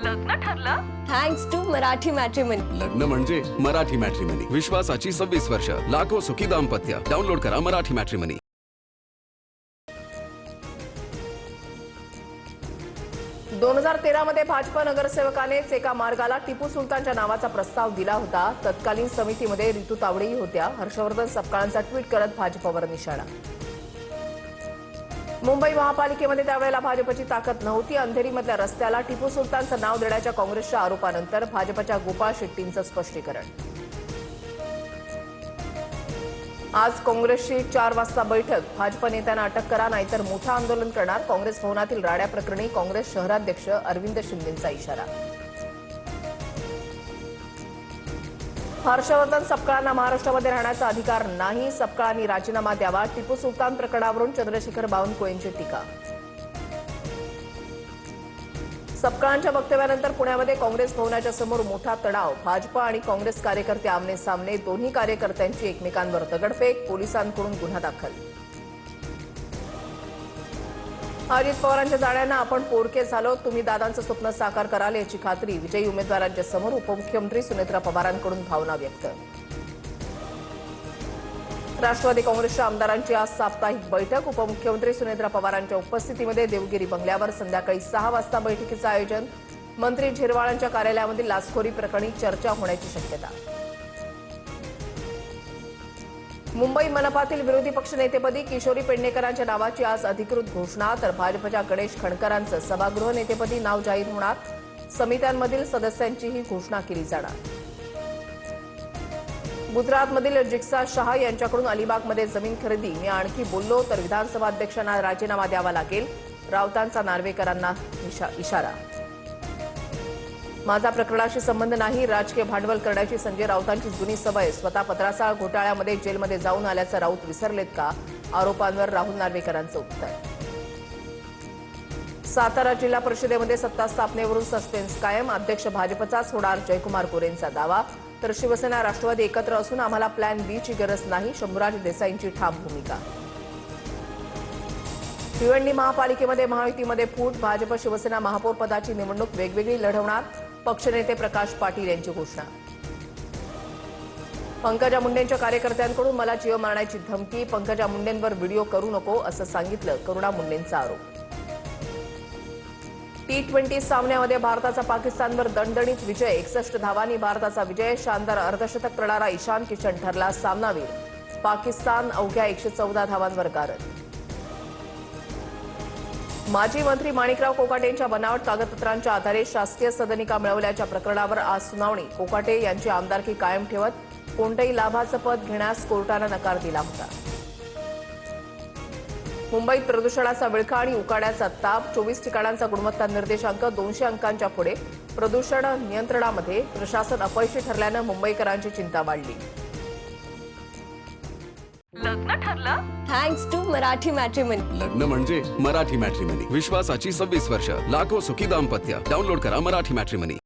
लग्न ठरलं? Thanks to Marathi matrimony. लग्न म्हणजे मराठी मॅट्रिमनी. विश्वासाची 26 वर्ष. लाखो सुखी दाम्पत्य. डाउनलोड करा मराठी मॅट्रिमनी. 2013 मध्ये भाजप नगरसेवकानेच एका मार्गाला टिपू सुलतानच्या नावाचा प्रस्ताव दिला होता. तत्कालीन समितीमध्ये रितू तावडेही होत्या. हर्षवर्धन सपकाळांचा ट्विट करत भाजपवर निशाणा. मुंबई महापालिकेमध्ये त्यावेळेला भाजपची ताकद नव्हती. अंधेरीमधल्या रस्त्याला टिपू सुलतानचं नाव देण्याच्या काँग्रेसच्या आरोपानंतर भाजपच्या गोपाळ शेट्टींचं स्पष्टीकरण. आज काँग्रेसची 4 वाजता बैठक. भाजप नेत्यांना अटक करा नाहीतर मोठं आंदोलन करणार. काँग्रेस भवनातील राड्या प्रकरणी काँग्रेस शहराध्यक्ष अरविंद शिंदेंचा इशारा. हर्षवर्धन सपकाळांना महाराष्ट्रामध्ये राहण्याचा अधिकार नाही. सपकाळांनी राजीनामा द्यावा. टिपू सुलतान प्रकरणावरून चंद्रशेखर बावनकुळेंची टीका. सपकाळांच्या वक्तव्यानंतर पुण्यामध्ये काँग्रेस भवनाच्या समोर मोठा तणाव. भाजप आणि काँग्रेस कार्यकर्ते आमने सामने. दोन्ही कार्यकर्त्यांची एकमेकांवर दगडफेक. पोलिसांकडून गुन्हा दाखल. अजित पवारांच्या जाण्यानं आपण पोरके झालो. तुम्ही दादांचं स्वप्न साकार कराल याची खात्री. विजयी उमेदवारांच्या समोर उपमुख्यमंत्री सुनेत्रा पवारांकडून भावना व्यक्त. राष्ट्रवादी काँग्रेसच्या आमदारांची आज साप्ताहिक बैठक. उपमुख्यमंत्री सुनेत्रा पवारांच्या उपस्थितीमध्ये देवगिरी बंगल्यावर संध्याकाळी 6 वाजता बैठकीचं आयोजन. मंत्री झिरवाळांच्या कार्यालयामधील लाचखोरी प्रकरणी चर्चा होण्याची शक्यता. मुंबई मनपातील विरोधी पक्षनेतेपदी किशोरी पेडणेकरांच्या नावाची आज अधिकृत घोषणा. तर भाजपच्या गणेश खणकरांचं सभागृह नेतेपदी नाव जाहीर होणार. समित्यांमधील सदस्यांचीही घोषणा केली जाणार. गुजरातमधील जिग्सा शाह यांच्याकडून अलिबागमध्ये जमीन खरेदी. मी आणखी बोललो तर विधानसभा अध्यक्षांना राजीनामा द्यावा लागेल. राऊतांचा नार्वेकरांना इशारा. माझा प्रकरणाशी संबंध नाही. राजकीय भांडवल करण्याची संजय राऊतांची जुनी सवय. स्वतः पत्राचाळ घोटाळ्यामध्ये जेलमध्ये जाऊन आल्याचं राऊत विसरलेत का? आरोपांवर राहुल नार्वेकरांचं उत्तर. सातारा जिल्हा परिषदेमध्ये सत्ता स्थापनेवरून सस्पेन्स कायम. अध्यक्ष भाजपचाच होणार जयकुमार गोरेंचा दावा. तर शिवसेना राष्ट्रवादी एकत्र असून आम्हाला प्लॅन बी ची गरज नाही. शंभूराज देसाईंची ठाम भूमिका. भिवंडी महापालिकेमध्ये महायुतीमध्ये फूट. भाजप शिवसेना महापौर पदाची निवडणूक वेगवेगळी लढवणार. पक्षनेते प्रकाश पाटील यांची घोषणा. पंकजा मुंडेंच्या कार्यकर्त्यांकडून मला जीव मारण्याची धमकी. पंकजा मुंडेंवर व्हिडिओ करू नको असं सांगितलं. करुणा मुंडेंचा आरोप. T20 सामन्यामध्ये भारताचा पाकिस्तानवर दणदणीत विजय. 61 धावांनी भारताचा विजय. शानदार अर्धशतक करणारा ईशान किशन ठरला सामनावीर. पाकिस्तान अवघ्या 114 धावांवर गारद. माजी मंत्री माणिकराव कोकाटेंच्या बनावट कागदपत्रांच्या आधारे शासकीय सदनिका मिळवल्याच्या प्रकरणावर आज सुनावणी. कोकाटे यांची आमदारकी कायम ठेवत कोणत्याही लाभाचं पद घेण्यास कोर्टानं नकार दिला होता. मुंबईत प्रदूषणाचा विळखा आणि उकाड्याचा ताप. 24 ठिकाणांचा गुणवत्ता निर्देशांक 200 अंकांच्या पुढे. प्रदूषण नियंत्रणामध्ये प्रशासन अपयशी ठरल्यानं मुंबईकरांची चिंता वाढली. लग्न ठरलं? Thanks to Marathi matrimony. लग्न म्हणजे मराठी मॅट्रिमनी. विश्वासाची 26 वर्ष. लाखो सुखी दाम्पत्य. डाउनलोड करा मराठी मॅट्रिमनी.